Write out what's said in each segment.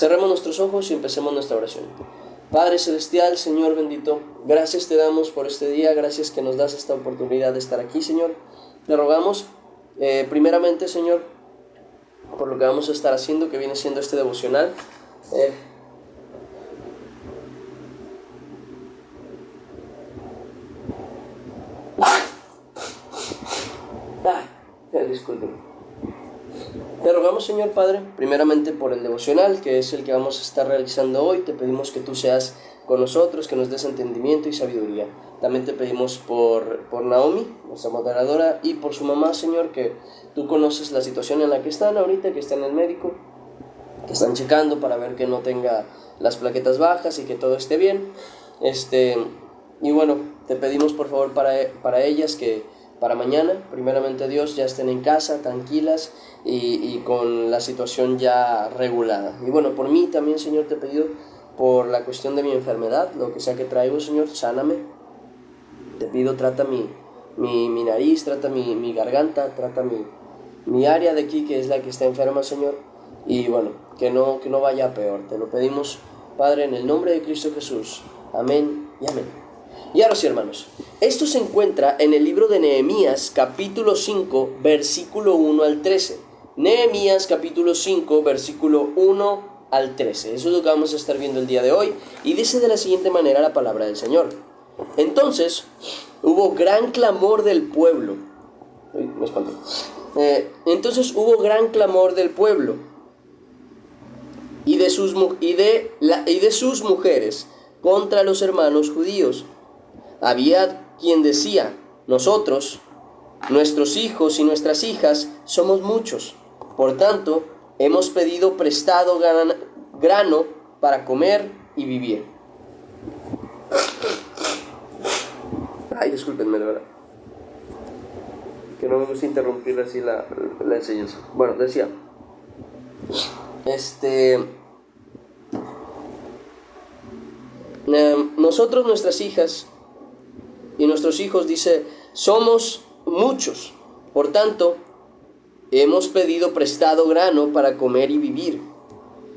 Cerremos nuestros ojos y empecemos nuestra oración. Padre Celestial, Señor bendito, gracias te damos por este día, gracias que nos das esta oportunidad de estar aquí, Señor. Te rogamos, primeramente, Señor, por lo que vamos a estar haciendo, que viene siendo este devocional. Disculpen. Te rogamos, Señor Padre, primeramente por el devocional, que es el que vamos a estar realizando hoy. Te pedimos que tú seas con nosotros, que nos des entendimiento y sabiduría. También te pedimos por Naomi, nuestra moderadora, y por su mamá, Señor, que tú conoces la situación en la que están ahorita, que está en el médico, que están checando para ver que no tenga las plaquetas bajas y que todo esté bien. Y bueno, te pedimos por favor para ellas que para mañana, primeramente Dios, ya estén en casa, tranquilas y con la situación ya regulada. Y bueno, por mí también, Señor, te he pedido por la cuestión de mi enfermedad, lo que sea que traigo, Señor, sáname. Te pido, trata mi nariz, trata mi garganta, trata mi área de aquí, que es la que está enferma, Señor. Y bueno, que no vaya a peor. Te lo pedimos, Padre, en el nombre de Cristo Jesús. Amén y amén. Y ahora sí, hermanos, esto se encuentra en el libro de Nehemías, capítulo 5, versículo 1 al 13. Nehemías, capítulo 5, versículo 1 al 13. Eso es lo que vamos a estar viendo el día de hoy. Y dice de la siguiente manera la palabra del Señor. Entonces hubo gran clamor del pueblo. Me espanté. Entonces hubo gran clamor del pueblo y de sus mujeres contra los hermanos judíos. Había quien decía: nosotros, nuestros hijos y nuestras hijas somos muchos, por tanto hemos pedido prestado grano para comer y vivir. Ay, discúlpenme, la verdad, que no me gusta interrumpir así la enseñanza. Bueno, decía, nosotros, nuestras hijas y nuestros hijos, dice, somos muchos, por tanto hemos pedido prestado grano para comer y vivir.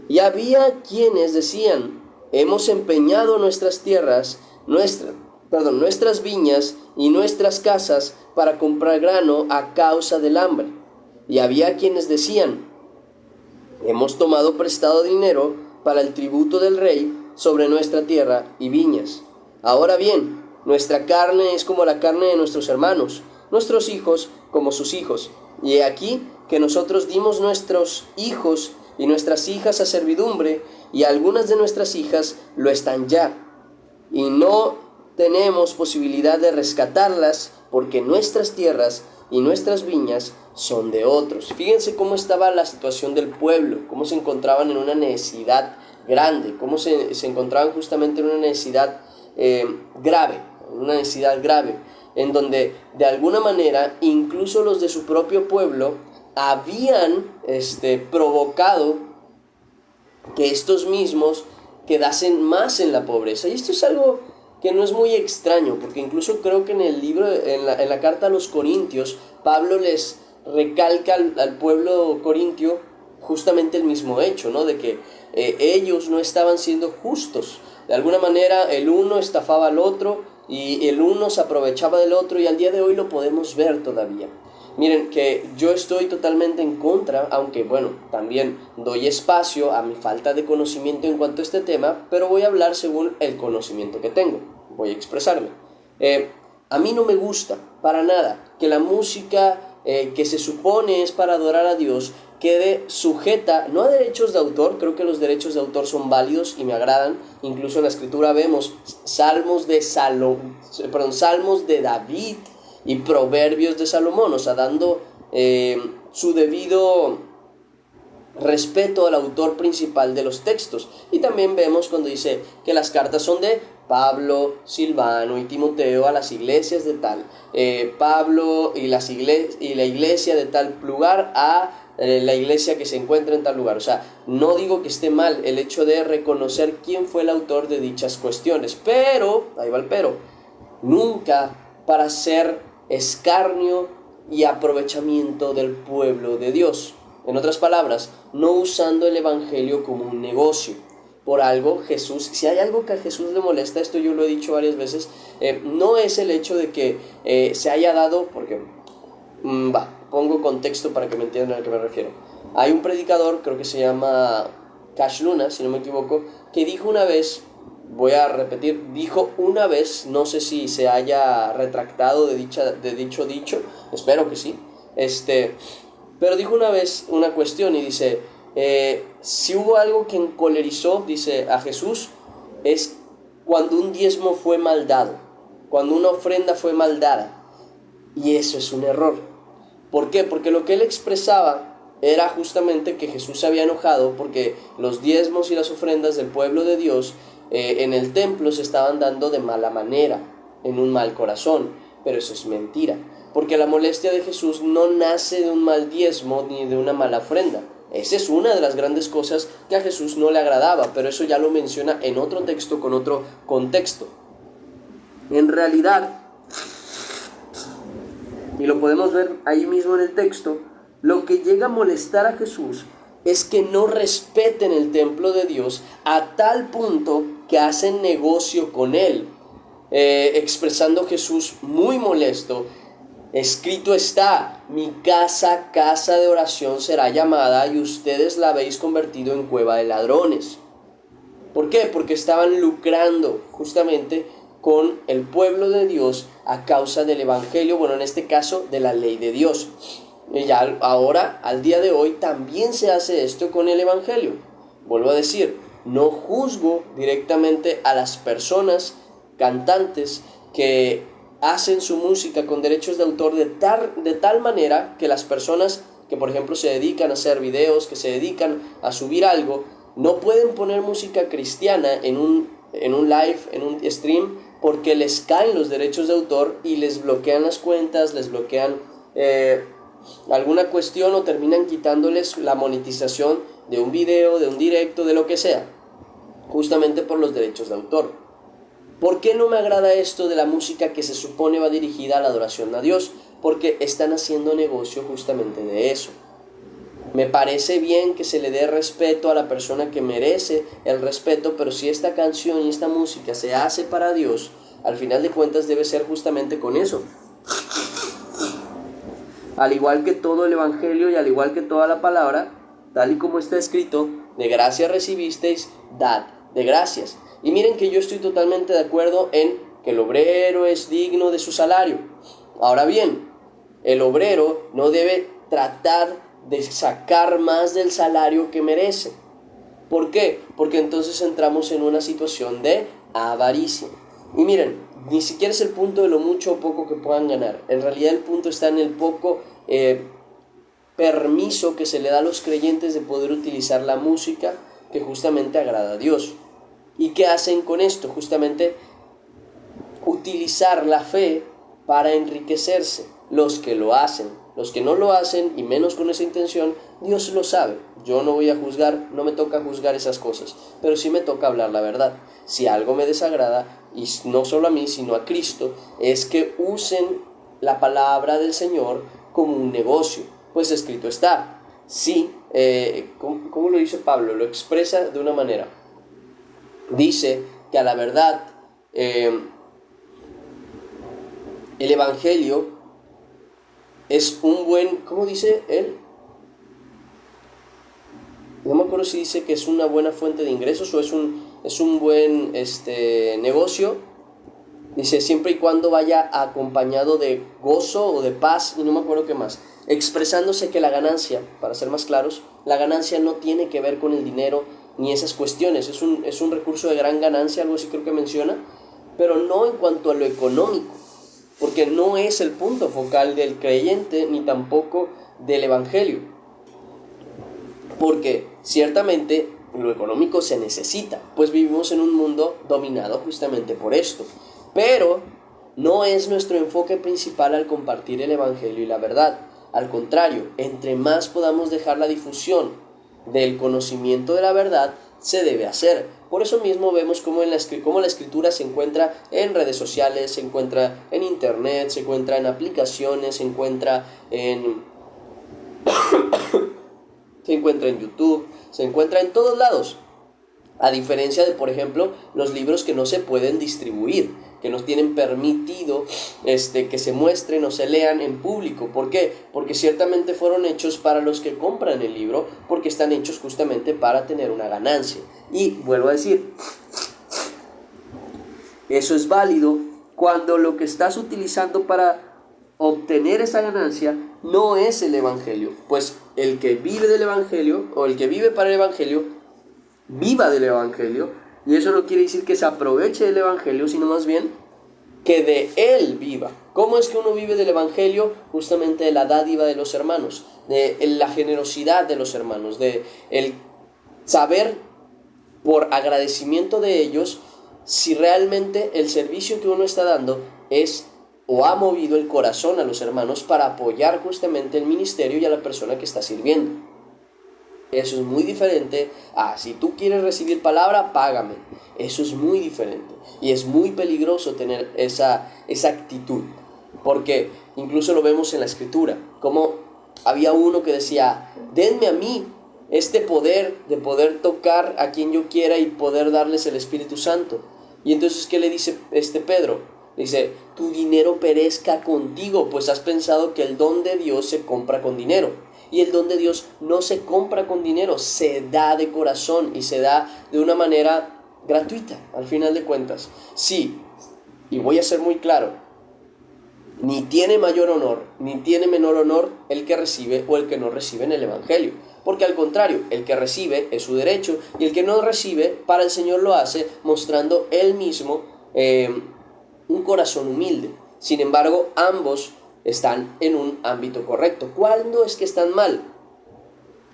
Y había quienes decían: hemos empeñado nuestras tierras, nuestras viñas y nuestras casas para comprar grano a causa del hambre. Y había quienes decían: hemos tomado prestado dinero para el tributo del rey sobre nuestra tierra y viñas. Ahora bien, nuestra carne es como la carne de nuestros hermanos, nuestros hijos como sus hijos. Y he aquí que nosotros dimos nuestros hijos y nuestras hijas a servidumbre, y algunas de nuestras hijas lo están ya. Y no tenemos posibilidad de rescatarlas, porque nuestras tierras y nuestras viñas son de otros. Fíjense cómo estaba la situación del pueblo, cómo se encontraban en una necesidad grande, cómo se encontraban justamente en una necesidad grave, en donde de alguna manera incluso los de su propio pueblo habían provocado que estos mismos quedasen más en la pobreza. Y esto es algo que no es muy extraño, porque incluso creo que en el libro, en la carta a los Corintios, Pablo les recalca al pueblo corintio justamente el mismo hecho, ¿no? De que ellos no estaban siendo justos. De alguna manera el uno estafaba al otro y el uno se aprovechaba del otro, y al día de hoy lo podemos ver todavía. Miren, que yo estoy totalmente en contra, aunque bueno, también doy espacio a mi falta de conocimiento en cuanto a este tema, pero voy a hablar según el conocimiento que tengo, voy a expresarme. A mí no me gusta para nada que la música que se supone es para adorar a Dios quede sujeta, no a derechos de autor. Creo que los derechos de autor son válidos y me agradan. Incluso en la escritura vemos salmos de David y proverbios de Salomón, o sea, dando su debido respeto al autor principal de los textos. Y también vemos cuando dice que las cartas son de Pablo, Silvano y Timoteo a las iglesias de tal, Pablo y la iglesia de tal lugar a la iglesia que se encuentra en tal lugar. O sea, no digo que esté mal el hecho de reconocer quién fue el autor de dichas cuestiones, pero, ahí va el pero, nunca para hacer escarnio y aprovechamiento del pueblo de Dios. En otras palabras, no usando el evangelio como un negocio. Por algo Jesús, si hay algo que a Jesús le molesta, esto yo lo he dicho varias veces, no es el hecho de que se haya dado, porque, pongo contexto para que me entiendan a qué me refiero. Hay un predicador, creo que se llama Cash Luna, si no me equivoco, que dijo una vez, voy a repetir, dijo una vez, no sé si se haya retractado de dicho dicho, espero que sí, pero dijo una vez una cuestión y dice, si hubo algo que encolerizó, dice, a Jesús, es cuando un diezmo fue mal dado, cuando una ofrenda fue mal dada, y eso es un error. ¿Por qué? Porque lo que él expresaba era justamente que Jesús se había enojado porque los diezmos y las ofrendas del pueblo de Dios en el templo se estaban dando de mala manera, en un mal corazón, pero eso es mentira, porque la molestia de Jesús no nace de un mal diezmo ni de una mala ofrenda. Esa es una de las grandes cosas que a Jesús no le agradaba, pero eso ya lo menciona en otro texto con otro contexto. En realidad, y lo podemos ver ahí mismo en el texto, lo que llega a molestar a Jesús es que no respeten el templo de Dios a tal punto que hacen negocio con él, expresando Jesús muy molesto. Escrito está, mi casa, casa de oración será llamada, y ustedes la habéis convertido en cueva de ladrones. ¿Por qué? Porque estaban lucrando justamente con el pueblo de Dios a causa del evangelio, bueno, en este caso de la ley de Dios. Y ya ahora, al día de hoy, también se hace esto con el evangelio. Vuelvo a decir, no juzgo directamente a las personas, cantantes, que hacen su música con derechos de autor de tal manera que las personas que, por ejemplo, se dedican a hacer videos, que se dedican a subir algo, no pueden poner música cristiana en un live, en un stream, porque les caen los derechos de autor y les bloquean las cuentas, les bloquean alguna cuestión, o terminan quitándoles la monetización de un video, de un directo, de lo que sea, justamente por los derechos de autor. ¿Por qué no me agrada esto de la música que se supone va dirigida a la adoración a Dios? Porque están haciendo negocio justamente de eso. Me parece bien que se le dé respeto a la persona que merece el respeto, pero si esta canción y esta música se hace para Dios, al final de cuentas debe ser justamente con eso. Al igual que todo el evangelio y al igual que toda la palabra, tal y como está escrito, de gracia recibisteis, dad de gracias. Y miren que yo estoy totalmente de acuerdo en que el obrero es digno de su salario. Ahora bien, el obrero no debe tratar de sacar más del salario que merece. ¿Por qué? Porque entonces entramos en una situación de avaricia. Y miren, ni siquiera es el punto de lo mucho o poco que puedan ganar. En realidad el punto está en el poco permiso que se le da a los creyentes de poder utilizar la música que justamente agrada a Dios. ¿Y qué hacen con esto? Justamente utilizar la fe para enriquecerse. Los que lo hacen, los que no lo hacen, y menos con esa intención, Dios lo sabe. Yo no voy a juzgar, no me toca juzgar esas cosas, pero sí me toca hablar la verdad. Si algo me desagrada, y no solo a mí, sino a Cristo, es que usen la palabra del Señor como un negocio. Pues escrito está. Sí, ¿cómo lo dice Pablo? Lo expresa de una manera. Dice que a la verdad el evangelio es un buen, ¿cómo dice él? No me acuerdo si dice que es una buena fuente de ingresos o es un buen negocio. Dice, siempre y cuando vaya acompañado de gozo o de paz, y no me acuerdo qué más. Expresándose que la ganancia, para ser más claros, la ganancia no tiene que ver con el dinero ni esas cuestiones. Es un recurso de gran ganancia, algo así creo que menciona, pero no en cuanto a lo económico, porque no es el punto focal del creyente ni tampoco del evangelio. Porque ciertamente lo económico se necesita, pues vivimos en un mundo dominado justamente por esto. Pero no es nuestro enfoque principal al compartir el evangelio y la verdad. Al contrario, entre más podamos dejar la difusión del conocimiento de la verdad, se debe hacer. Por eso mismo vemos cómo la escritura se encuentra en redes sociales, se encuentra en internet, se encuentra en aplicaciones, se encuentra en Se encuentra en YouTube, se encuentra en todos lados. A diferencia de, por ejemplo, los libros que no se pueden distribuir, que no tienen permitido que se muestren o se lean en público. ¿Por qué? Porque ciertamente fueron hechos para los que compran el libro, porque están hechos justamente para tener una ganancia. Y vuelvo a decir, eso es válido cuando lo que estás utilizando para obtener esa ganancia no es el evangelio. Pues el que vive del evangelio, o el que vive para el evangelio, viva del evangelio, y eso no quiere decir que se aproveche del evangelio, sino más bien que de él viva. ¿Cómo es que uno vive del evangelio? Justamente de la dádiva de los hermanos, de la generosidad de los hermanos, de el saber por agradecimiento de ellos si realmente el servicio que uno está dando es o ha movido el corazón a los hermanos para apoyar justamente el ministerio y a la persona que está sirviendo. Eso es muy diferente a si tú quieres recibir palabra, págame. Eso es muy diferente y es muy peligroso tener esa actitud, porque incluso lo vemos en la escritura, como había uno que decía, denme a mí este poder de poder tocar a quien yo quiera y poder darles el Espíritu Santo. Y entonces, ¿qué le dice Pedro? Dice, tu dinero perezca contigo, pues has pensado que el don de Dios se compra con dinero. Y el don de Dios no se compra con dinero, se da de corazón y se da de una manera gratuita, al final de cuentas. Sí, y voy a ser muy claro, ni tiene mayor honor, ni tiene menor honor el que recibe o el que no recibe en el evangelio. Porque al contrario, el que recibe es su derecho, y el que no recibe, para el Señor lo hace mostrando él mismo un corazón humilde. Sin embargo, ambos están en un ámbito correcto. ¿Cuándo es que están mal?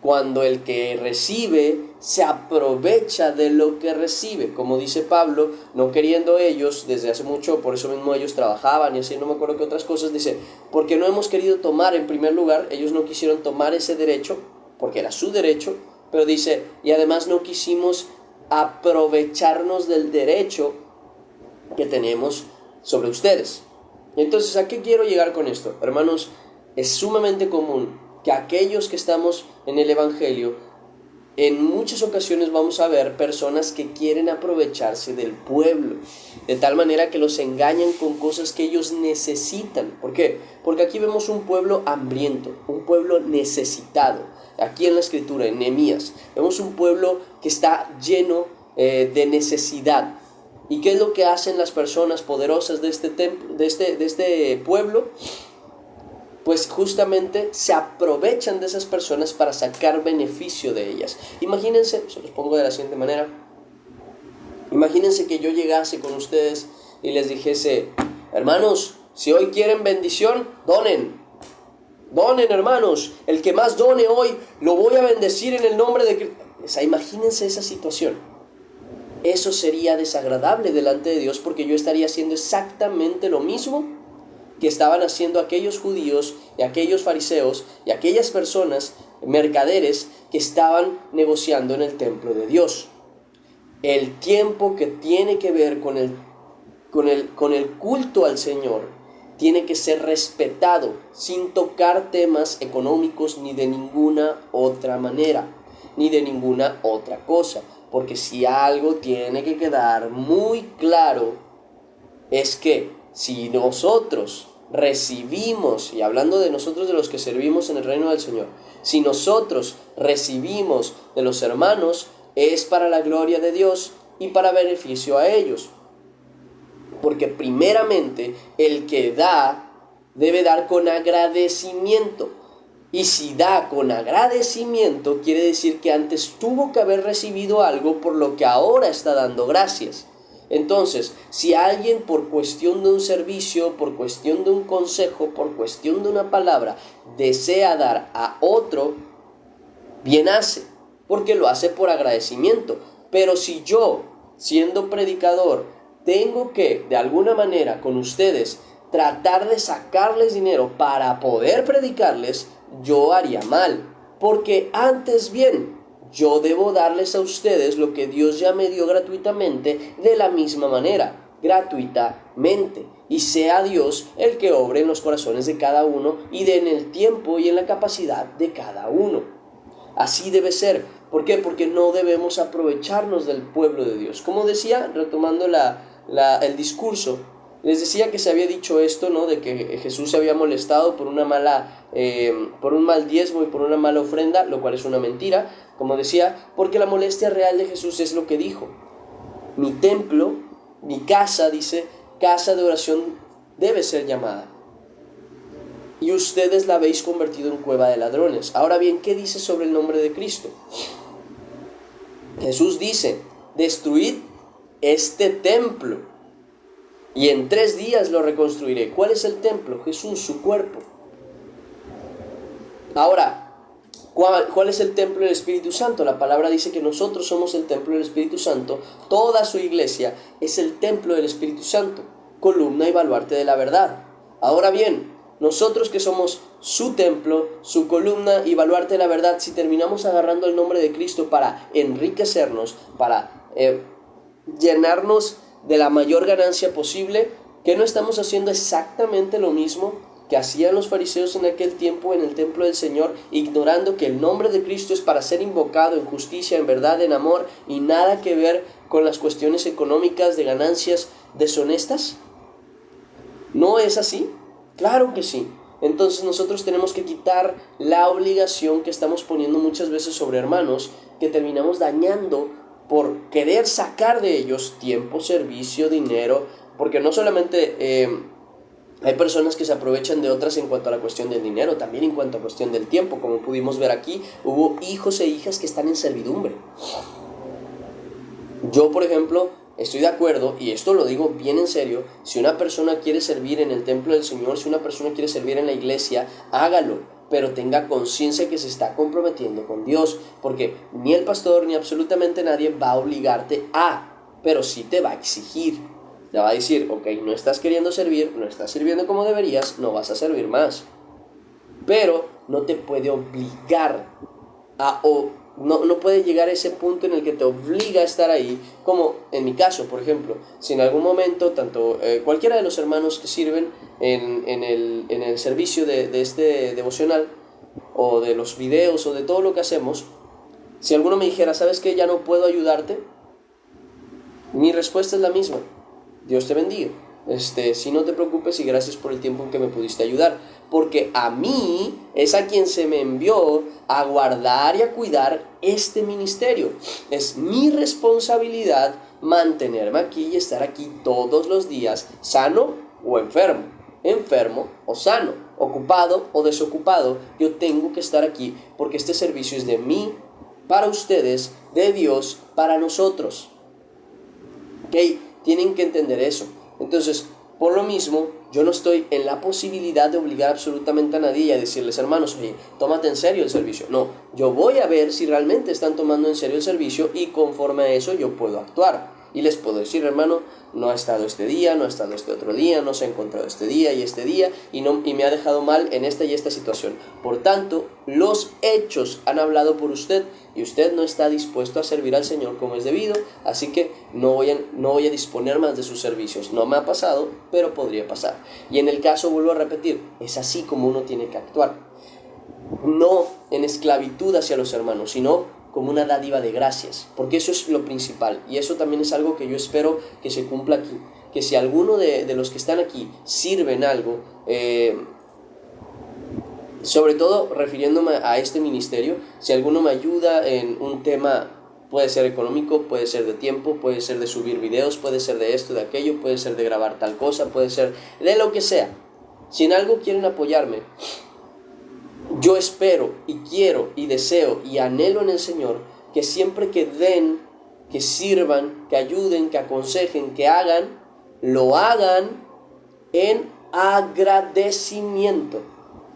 Cuando el que recibe se aprovecha de lo que recibe, como dice Pablo, no queriendo ellos, desde hace mucho, por eso mismo ellos trabajaban y así, no me acuerdo qué otras cosas, dice, porque no hemos querido tomar en primer lugar, ellos no quisieron tomar ese derecho, porque era su derecho, pero dice, y además no quisimos aprovecharnos del derecho que tenemos sobre ustedes. Entonces, ¿a qué quiero llegar con esto? Hermanos, es sumamente común que aquellos que estamos en el evangelio, en muchas ocasiones vamos a ver personas que quieren aprovecharse del pueblo, de tal manera que los engañan con cosas que ellos necesitan. ¿Por qué? Porque aquí vemos un pueblo hambriento, un pueblo necesitado. Aquí en la escritura, en Nehemías, vemos un pueblo que está lleno de necesidad. ¿Y qué es lo que hacen las personas poderosas de este pueblo? Pues justamente se aprovechan de esas personas para sacar beneficio de ellas. Imagínense, se los pongo de la siguiente manera. Imagínense que yo llegase con ustedes y les dijese, hermanos, si hoy quieren bendición, donen. Donen, hermanos. El que más done hoy, lo voy a bendecir en el nombre de Cristo. O sea, imagínense esa situación. Eso sería desagradable delante de Dios, porque yo estaría haciendo exactamente lo mismo que estaban haciendo aquellos judíos y aquellos fariseos y aquellas personas, mercaderes, que estaban negociando en el templo de Dios. El tiempo que tiene que ver con el culto al Señor tiene que ser respetado, sin tocar temas económicos ni de ninguna otra manera, ni de ninguna otra cosa. Porque si algo tiene que quedar muy claro, es que si nosotros recibimos, y hablando de nosotros, de los que servimos en el reino del Señor, si nosotros recibimos de los hermanos, es para la gloria de Dios y para beneficio a ellos. Porque primeramente el que da debe dar con agradecimiento. Y si da con agradecimiento, quiere decir que antes tuvo que haber recibido algo por lo que ahora está dando gracias. Entonces, si alguien por cuestión de un servicio, por cuestión de un consejo, por cuestión de una palabra, desea dar a otro, bien hace, porque lo hace por agradecimiento. Pero si yo, siendo predicador, tengo que, de alguna manera, con ustedes, tratar de sacarles dinero para poder predicarles, yo haría mal, porque antes bien, yo debo darles a ustedes lo que Dios ya me dio gratuitamente, de la misma manera, gratuitamente, y sea Dios el que obre en los corazones de cada uno y en el tiempo y en la capacidad de cada uno. Así debe ser. ¿Por qué? Porque no debemos aprovecharnos del pueblo de Dios. Como decía, retomando el discurso, les decía que se había dicho esto, ¿no? De que Jesús se había molestado por por un mal diezmo y por una mala ofrenda, lo cual es una mentira. Como decía, porque la molestia real de Jesús es lo que dijo. Mi templo, mi casa, dice, casa de oración debe ser llamada. Y ustedes la habéis convertido en cueva de ladrones. Ahora bien, ¿qué dice sobre el nombre de Cristo? Jesús dice, destruid este templo y en 3 días lo reconstruiré. ¿Cuál es el templo? Jesús, su cuerpo. Ahora, ¿cuál es el templo del Espíritu Santo? La palabra dice que nosotros somos el templo del Espíritu Santo. Toda su iglesia es el templo del Espíritu Santo, columna y baluarte de la verdad. Ahora bien, nosotros que somos su templo, su columna y baluarte de la verdad, si terminamos agarrando el nombre de Cristo para enriquecernos, para llenarnos de la mayor ganancia posible, ¿que no estamos haciendo exactamente lo mismo que hacían los fariseos en aquel tiempo en el templo del Señor, ignorando que el nombre de Cristo es para ser invocado en justicia, en verdad, en amor, y nada que ver con las cuestiones económicas de ganancias deshonestas? ¿No es así? Claro que sí. Entonces nosotros tenemos que quitar la obligación que estamos poniendo muchas veces sobre hermanos, que terminamos dañando por querer sacar de ellos tiempo, servicio, dinero, porque no solamente hay personas que se aprovechan de otras en cuanto a la cuestión del dinero, también en cuanto a la cuestión del tiempo. Como pudimos ver aquí, hubo hijos e hijas que están en servidumbre. Yo, por ejemplo, estoy de acuerdo, y esto lo digo bien en serio, si una persona quiere servir en el templo del Señor, si una persona quiere servir en la iglesia, hágalo, pero tenga conciencia que se está comprometiendo con Dios, porque ni el pastor ni absolutamente nadie va a obligarte pero sí te va a exigir. Te va a decir, ok, no estás queriendo servir, no estás sirviendo como deberías, no vas a servir más. Pero no te puede obligar no puede llegar a ese punto en el que te obliga a estar ahí, como en mi caso, por ejemplo, si en algún momento, tanto cualquiera de los hermanos que sirven en el servicio de este devocional, o de los videos, o de todo lo que hacemos, si alguno me dijera, ¿sabes qué? Ya no puedo ayudarte, mi respuesta es la misma: Dios te bendiga. Si no te preocupes y gracias por el tiempo en que me pudiste ayudar, porque a mí es a quien se me envió a guardar y a cuidar este ministerio. Es mi responsabilidad mantenerme aquí y estar aquí todos los días, sano o enfermo, enfermo o sano, ocupado o desocupado. Yo tengo que estar aquí porque este servicio es de mí, para ustedes, de Dios, para nosotros. ¿Ok? Tienen que entender eso. Entonces, por lo mismo, yo no estoy en la posibilidad de obligar absolutamente a nadie y a decirles, hermanos, oye, tómate en serio el servicio. No, yo voy a ver si realmente están tomando en serio el servicio y conforme a eso yo puedo actuar. Y les puedo decir, hermano, no ha estado este día, no ha estado este otro día, no se ha encontrado este día y me ha dejado mal en esta y esta situación. Por tanto, los hechos han hablado por usted y usted no está dispuesto a servir al Señor como es debido, así que no voy a disponer más de sus servicios. No me ha pasado, pero podría pasar. Y en el caso, vuelvo a repetir, es así como uno tiene que actuar. No en esclavitud hacia los hermanos, sino como una dádiva de gracias, porque eso es lo principal, y eso también es algo que yo espero que se cumpla aquí, que si alguno de los que están aquí sirve en algo, sobre todo refiriéndome a este ministerio, si alguno me ayuda en un tema, puede ser económico, puede ser de tiempo, puede ser de subir videos, puede ser de esto, de aquello, puede ser de grabar tal cosa, puede ser de lo que sea, si en algo quieren apoyarme, yo espero y quiero y deseo y anhelo en el Señor que siempre que den, que sirvan, que ayuden, que aconsejen, que hagan, lo hagan en agradecimiento,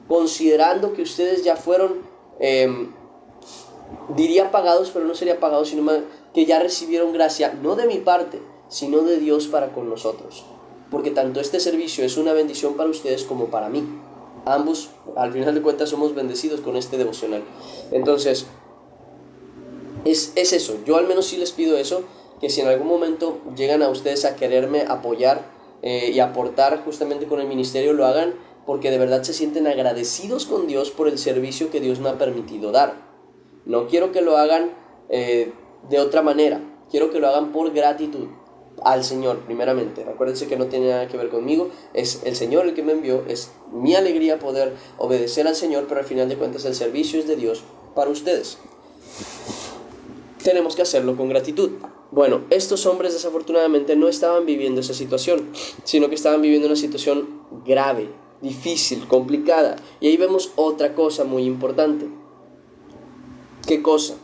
considerando que ustedes ya fueron, diría pagados, pero no sería pagados, sino que ya recibieron gracia, no de mi parte, sino de Dios para con nosotros. Porque tanto este servicio es una bendición para ustedes como para mí. Ambos, al final de cuentas, somos bendecidos con este devocional. Entonces, es eso. Yo al menos sí les pido eso, que si en algún momento llegan a ustedes a quererme apoyar y aportar justamente con el ministerio, lo hagan porque de verdad se sienten agradecidos con Dios por el servicio que Dios me ha permitido dar. No quiero que lo hagan de otra manera. Quiero que lo hagan por gratitud al Señor, primeramente. Acuérdense que no tiene nada que ver conmigo. Es el Señor el que me envió. Es mi alegría poder obedecer al Señor, pero al final de cuentas el servicio es de Dios para ustedes. Tenemos que hacerlo con gratitud. Bueno, estos hombres desafortunadamente no estaban viviendo esa situación, sino que estaban viviendo una situación grave, difícil, complicada. Y ahí vemos otra cosa muy importante. ¿Qué cosa?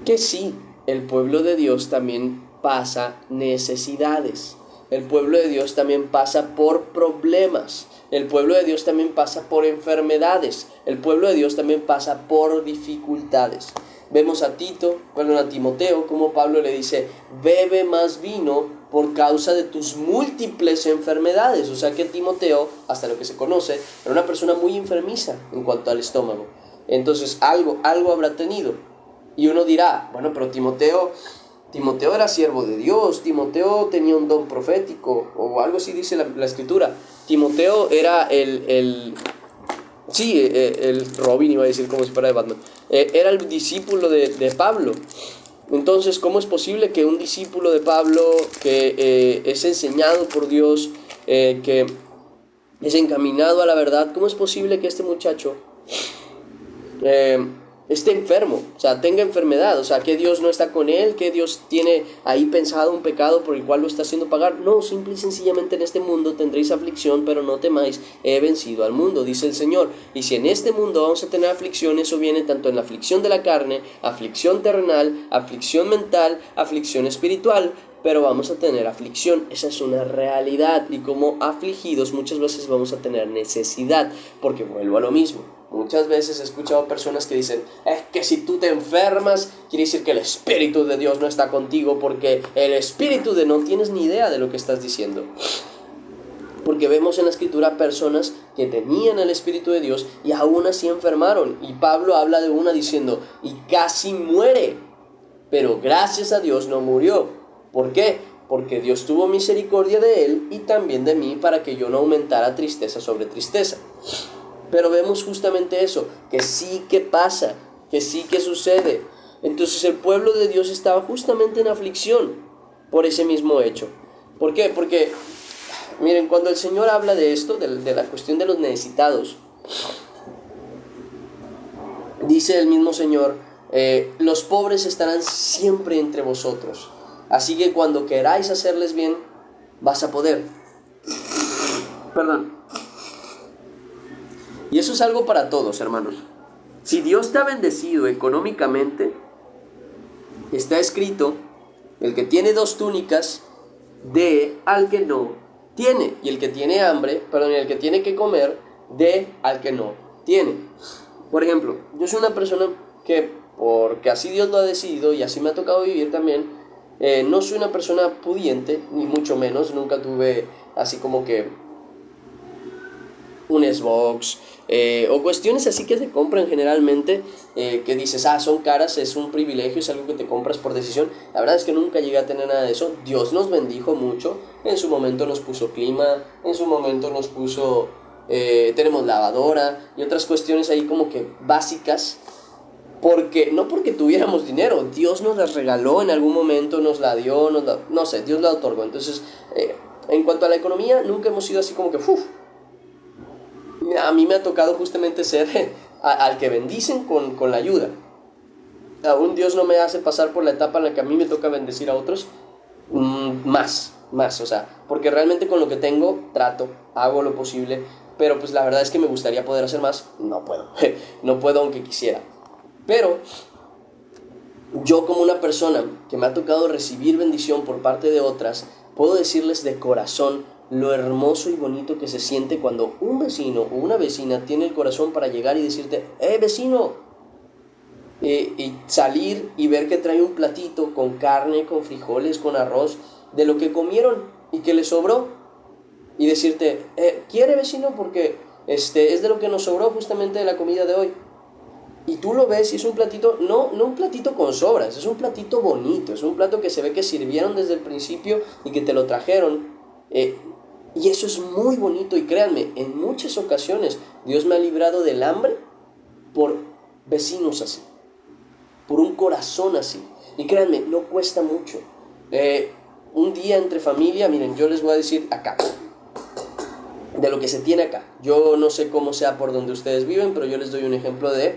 Que sí, el pueblo de Dios también pasa necesidades. El pueblo de Dios también pasa por problemas. El pueblo de Dios también pasa por enfermedades. El pueblo de Dios también pasa por dificultades. Vemos a Timoteo, como Pablo le dice, bebe más vino por causa de tus múltiples enfermedades. O sea que Timoteo, hasta lo que se conoce, era una persona muy enfermiza en cuanto al estómago. Entonces algo habrá tenido. Y uno dirá, bueno, pero Timoteo era siervo de Dios, Timoteo tenía un don profético, o algo así dice la escritura. Timoteo era el Robin, iba a decir como si fuera de Batman. Era el discípulo de Pablo. Entonces, ¿cómo es posible que un discípulo de Pablo, que es enseñado por Dios, que es encaminado a la verdad, cómo es posible que este muchacho esté enfermo, o sea, tenga enfermedad, o sea, que Dios no está con él, que Dios tiene ahí pensado un pecado por el cual lo está haciendo pagar? No, simple y sencillamente en este mundo tendréis aflicción, pero no temáis, he vencido al mundo, dice el Señor. Y si en este mundo vamos a tener aflicción, eso viene tanto en la aflicción de la carne, aflicción terrenal, aflicción mental, aflicción espiritual, pero vamos a tener aflicción. Esa es una realidad, y como afligidos muchas veces vamos a tener necesidad, porque vuelvo a lo mismo. Muchas veces he escuchado personas que dicen, es que si tú te enfermas, quiere decir que el Espíritu de Dios no está contigo, porque el Espíritu de... No tienes ni idea de lo que estás diciendo. Porque vemos en la Escritura personas que tenían el Espíritu de Dios y aún así enfermaron. Y Pablo habla de una diciendo, y casi muere, pero gracias a Dios no murió. ¿Por qué? Porque Dios tuvo misericordia de él y también de mí, para que yo no aumentara tristeza sobre tristeza. Pero vemos justamente eso, que sí que pasa, que sí que sucede. Entonces el pueblo de Dios estaba justamente en aflicción por ese mismo hecho. ¿Por qué? Porque, miren, cuando el Señor habla de esto, de la cuestión de los necesitados, dice el mismo Señor, los pobres estarán siempre entre vosotros. Así que cuando queráis hacerles bien, vas a poder. Perdón. Y eso es algo para todos, hermanos. Si Dios te ha bendecido económicamente, está escrito, el que tiene 2 túnicas, dé al que no tiene. Y el que tiene el que tiene que comer, dé al que no tiene. Por ejemplo, yo soy una persona que, porque así Dios lo ha decidido y así me ha tocado vivir también, no soy una persona pudiente, ni mucho menos. Nunca tuve así como que un Xbox, o cuestiones así que se compran generalmente, que dices, son caras, es un privilegio, es algo que te compras por decisión. La verdad es que nunca llegué a tener nada de eso. Dios nos bendijo mucho, en su momento nos puso clima, en su momento nos puso, tenemos lavadora y otras cuestiones ahí como que básicas, no porque tuviéramos dinero, Dios nos las regaló en algún momento, nos la dio, no sé, Dios la otorgó. Entonces, en cuanto a la economía, nunca hemos sido así como que, a mí me ha tocado justamente ser al que bendicen con la ayuda. Aún Dios no me hace pasar por la etapa en la que a mí me toca bendecir a otros, más, o sea, porque realmente con lo que tengo trato, hago lo posible, pero pues la verdad es que me gustaría poder hacer más, no puedo, no puedo aunque quisiera. Pero yo, como una persona que me ha tocado recibir bendición por parte de otras, puedo decirles de corazón lo hermoso y bonito que se siente cuando un vecino o una vecina tiene el corazón para llegar y decirte, vecino, y salir y ver que trae un platito con carne, con frijoles, con arroz, de lo que comieron y que le sobró, y decirte, ¿quiere, vecino? Porque es de lo que nos sobró justamente de la comida de hoy. Y tú lo ves y es un platito, no un platito con sobras, es un platito bonito, es un plato que se ve que sirvieron desde el principio y que te lo trajeron. Y eso es muy bonito, y créanme, en muchas ocasiones Dios me ha librado del hambre por vecinos así, por un corazón así. Y créanme, no cuesta mucho. Un día entre familia, miren, yo les voy a decir acá, de lo que se tiene acá. Yo no sé cómo sea por donde ustedes viven, pero yo les doy un ejemplo de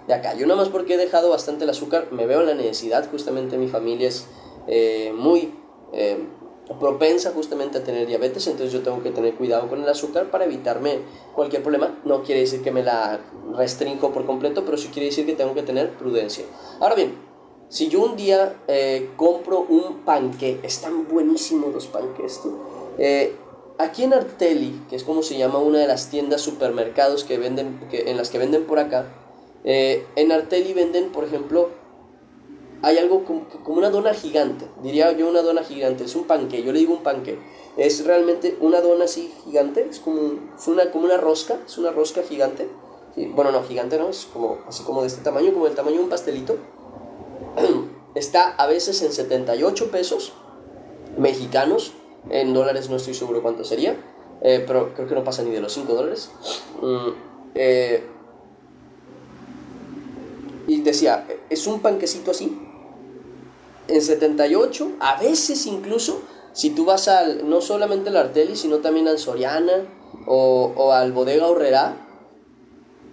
acá. Yo nada más porque he dejado bastante el azúcar, me veo en la necesidad. Justamente mi familia es muy propensa justamente a tener diabetes, entonces yo tengo que tener cuidado con el azúcar para evitarme cualquier problema. No quiere decir que me la restringo por completo, pero sí quiere decir que tengo que tener prudencia. Ahora bien, si yo un día compro un panqué, están buenísimos los panqués, aquí en Arteli, que es como se llama una de las tiendas supermercados que venden, en las que venden por acá, en Arteli venden, por ejemplo, hay algo como una dona gigante, diría yo una dona gigante, es un panqué, yo le digo un panqué, es realmente una dona así gigante, es como una rosca, es una rosca gigante, bueno no, gigante no, es como, así como de este tamaño, como del tamaño de un pastelito, está a veces en 78 pesos mexicanos, en dólares no estoy seguro cuánto sería, pero creo que no pasa ni de los $5. Y decía, es un panquecito así, en 78, a veces incluso, si tú vas no solamente al Arteli, sino también al Soriana o al Bodega Aurrerá,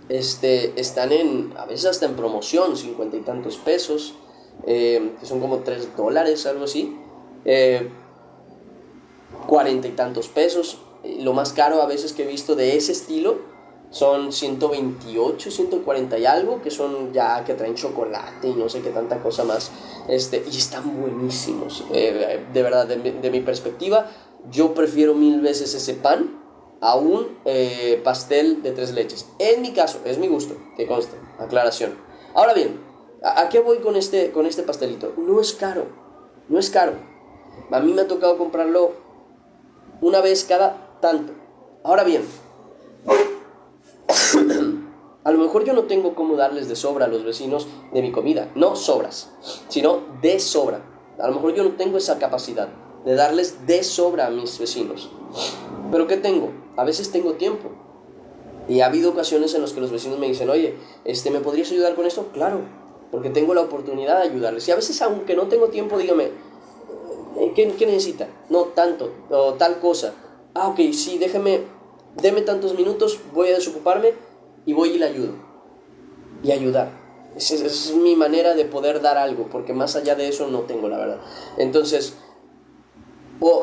están a veces hasta en promoción, 50 y tantos pesos, que son como $3, algo así, 40 y tantos pesos. Lo más caro a veces que he visto de ese estilo son 128, 140 y algo, que son ya que traen chocolate y no sé qué tanta cosa más, y están buenísimos. De verdad, de mi perspectiva, yo prefiero 1000 veces ese pan a un pastel de 3 leches. En mi caso, es mi gusto, que conste, aclaración. Ahora bien, ¿a qué voy con este pastelito? No es caro, no es caro. A mí me ha tocado comprarlo una vez cada tanto. Ahora bien, a lo mejor yo no tengo cómo darles de sobra a los vecinos de mi comida, no sobras, sino de sobra. A lo mejor yo no tengo esa capacidad de darles de sobra a mis vecinos. ¿Pero qué tengo? A veces tengo tiempo. Y ha habido ocasiones en las que los vecinos me dicen, oye, ¿me podrías ayudar con esto? Claro, porque tengo la oportunidad de ayudarles. Y a veces, aunque no tengo tiempo, dígame, ¿qué necesita? No, tanto, o tal cosa. Ah, ok, sí, deme tantos minutos, voy a desocuparme y voy y le ayudo. Y ayudar. Esa es mi manera de poder dar algo, porque más allá de eso no tengo, la verdad. Entonces,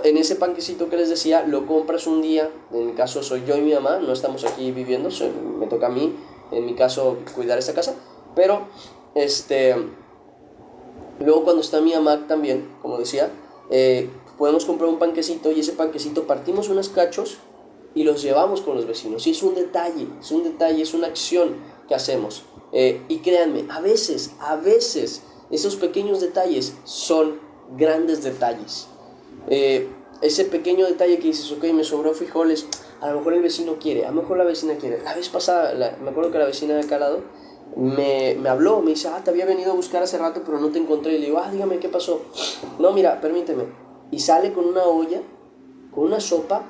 en ese panquecito que les decía, lo compras un día. En mi caso soy yo y mi mamá, no estamos aquí viviendo, me toca a mí, en mi caso, cuidar esta casa. Pero, luego cuando está mi mamá también, como decía, podemos comprar un panquecito y ese panquecito partimos unos cachos y los llevamos con los vecinos. Y es un detalle, es una acción que hacemos. Y créanme, a veces, esos pequeños detalles son grandes detalles. Ese pequeño detalle que dices, ok, me sobró frijoles, a lo mejor el vecino quiere, a lo mejor la vecina quiere. La vez pasada, me acuerdo que la vecina de acá al lado me habló, me dice, te había venido a buscar hace rato, pero no te encontré. Y le digo, dígame, ¿qué pasó? No, mira, permíteme. Y sale con una olla, con una sopa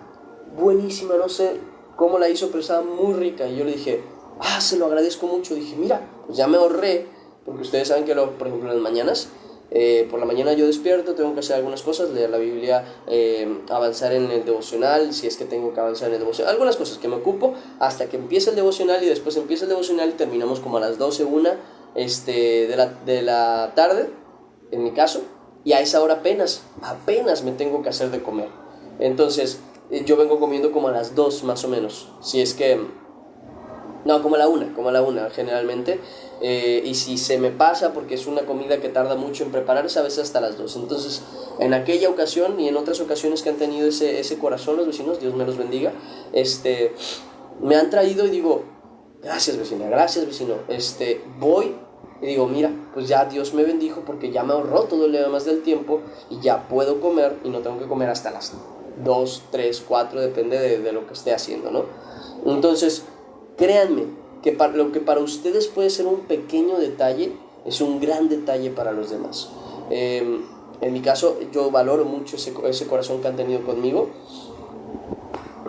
buenísima, no sé cómo la hizo, pero estaba muy rica. Y yo le dije, se lo agradezco mucho. Dije, mira, pues ya me ahorré, porque ustedes saben que, por ejemplo, en las mañanas, por la mañana yo despierto, tengo que hacer algunas cosas, leer la Biblia, avanzar en el devocional, si es que tengo que avanzar en el devocional, algunas cosas que me ocupo hasta que empiece el devocional, y después empieza el devocional y terminamos como a las 12, 1 de la tarde, en mi caso, y a esa hora apenas me tengo que hacer de comer. Entonces yo vengo comiendo como a las 2 más o menos, si es que... No, como a la una generalmente, y si se me pasa porque es una comida que tarda mucho en prepararse, a veces hasta las 2. Entonces, en aquella ocasión y en otras ocasiones que han tenido ese corazón los vecinos, Dios me los bendiga, me han traído y digo, gracias vecina, gracias vecino, voy y digo, mira, pues ya Dios me bendijo porque ya me ahorró todo el demás del tiempo y ya puedo comer y no tengo que comer hasta las 2, 3, 4, depende de lo que esté haciendo, ¿no? Entonces, créanme que lo que para ustedes puede ser un pequeño detalle es un gran detalle para los demás. En mi caso, yo valoro mucho ese corazón que han tenido conmigo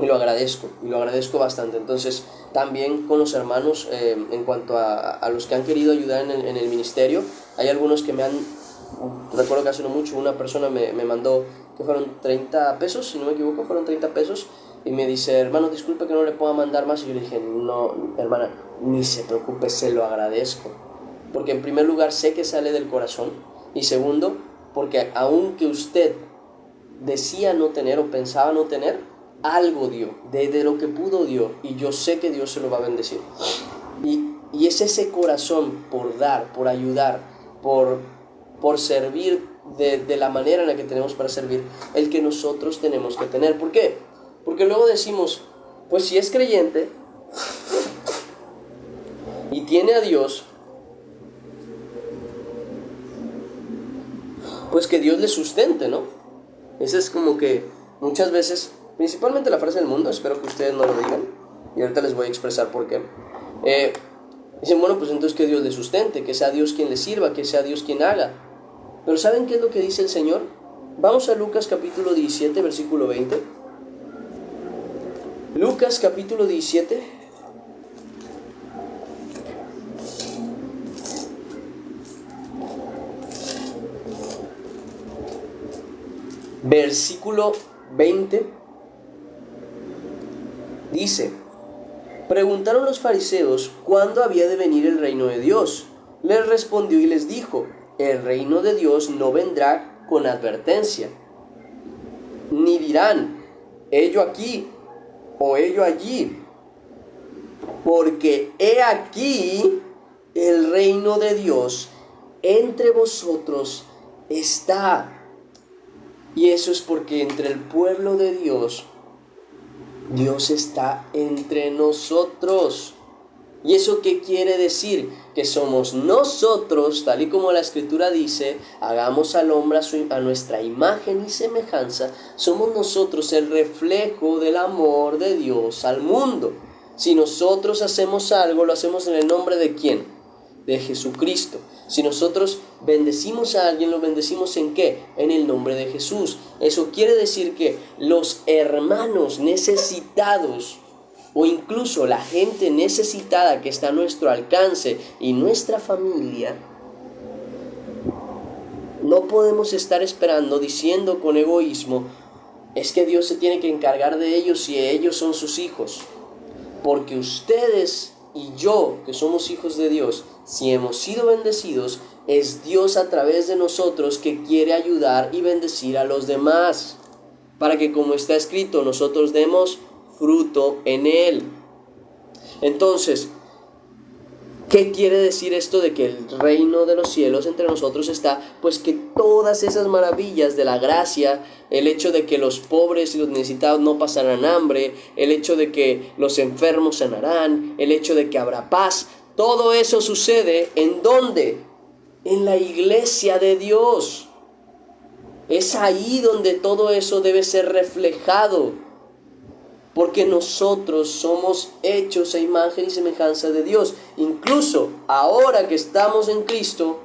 y lo agradezco bastante. Entonces, también con los hermanos en cuanto a los que han querido ayudar en el ministerio. Hay algunos que recuerdo que hace no mucho una persona me mandó que fueron 30 pesos, si no me equivoco, fueron 30 pesos, y me dice, hermano, disculpe que no le pueda mandar más, y yo le dije, no, hermana, ni se preocupe, se lo agradezco, porque en primer lugar sé que sale del corazón, y segundo, porque aunque usted decía no tener o pensaba no tener, algo dio, de lo que pudo dio, y yo sé que Dios se lo va a bendecir, y es ese corazón por dar, por ayudar, por servir de la manera en la que tenemos para servir, el que nosotros tenemos que tener. ¿Por qué? Porque luego decimos, pues si es creyente y tiene a Dios, pues que Dios le sustente, ¿no? Esa es como que muchas veces, principalmente la frase del mundo, espero que ustedes no lo digan, y ahorita les voy a expresar por qué. Dicen, bueno, pues entonces que Dios le sustente, que sea Dios quien le sirva, que sea Dios quien haga. Pero ¿saben qué es lo que dice el Señor? Vamos a Lucas capítulo 17, versículo 20. Lucas capítulo 17. Versículo 20. Dice, preguntaron los fariseos cuándo había de venir el reino de Dios. Les respondió y les dijo, el reino de Dios no vendrá con advertencia, ni dirán, ello aquí o ello allí, porque he aquí el reino de Dios entre vosotros está. Y eso es porque entre el pueblo de Dios, Dios está entre nosotros. ¿Y eso qué quiere decir? Que somos nosotros, tal y como la Escritura dice, hagamos al hombre a nuestra imagen y semejanza. Somos nosotros el reflejo del amor de Dios al mundo. Si nosotros hacemos algo, lo hacemos en el nombre de ¿quién? De Jesucristo. Si nosotros bendecimos a alguien, ¿lo bendecimos en qué? En el nombre de Jesús. Eso quiere decir que los hermanos necesitados, o incluso la gente necesitada que está a nuestro alcance y nuestra familia, no podemos estar esperando diciendo con egoísmo, es que Dios se tiene que encargar de ellos si ellos son sus hijos. Porque ustedes y yo, que somos hijos de Dios, si hemos sido bendecidos, es Dios a través de nosotros que quiere ayudar y bendecir a los demás, para que, como está escrito, nosotros demos fruto en él. Entonces, ¿qué quiere decir esto de que el reino de los cielos entre nosotros está? Pues que todas esas maravillas de la gracia, el hecho de que los pobres y los necesitados no pasarán hambre, el hecho de que los enfermos sanarán, el hecho de que habrá paz, todo eso sucede ¿en dónde? En la iglesia de Dios. Es ahí donde todo eso debe ser reflejado. Porque nosotros somos hechos a imagen y semejanza de Dios. Incluso ahora que estamos en Cristo,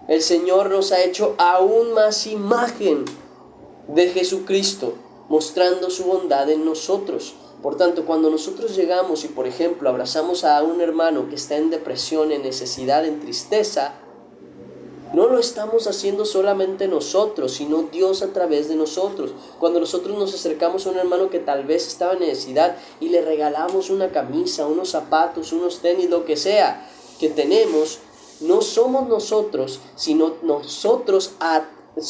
el Señor nos ha hecho aún más imagen de Jesucristo, mostrando su bondad en nosotros. Por tanto, cuando nosotros llegamos y, por ejemplo, abrazamos a un hermano que está en depresión, en necesidad, en tristeza, no lo estamos haciendo solamente nosotros, sino Dios a través de nosotros. Cuando nosotros nos acercamos a un hermano que tal vez estaba en necesidad y le regalamos una camisa, unos zapatos, unos tenis, lo que sea que tenemos, no somos nosotros, sino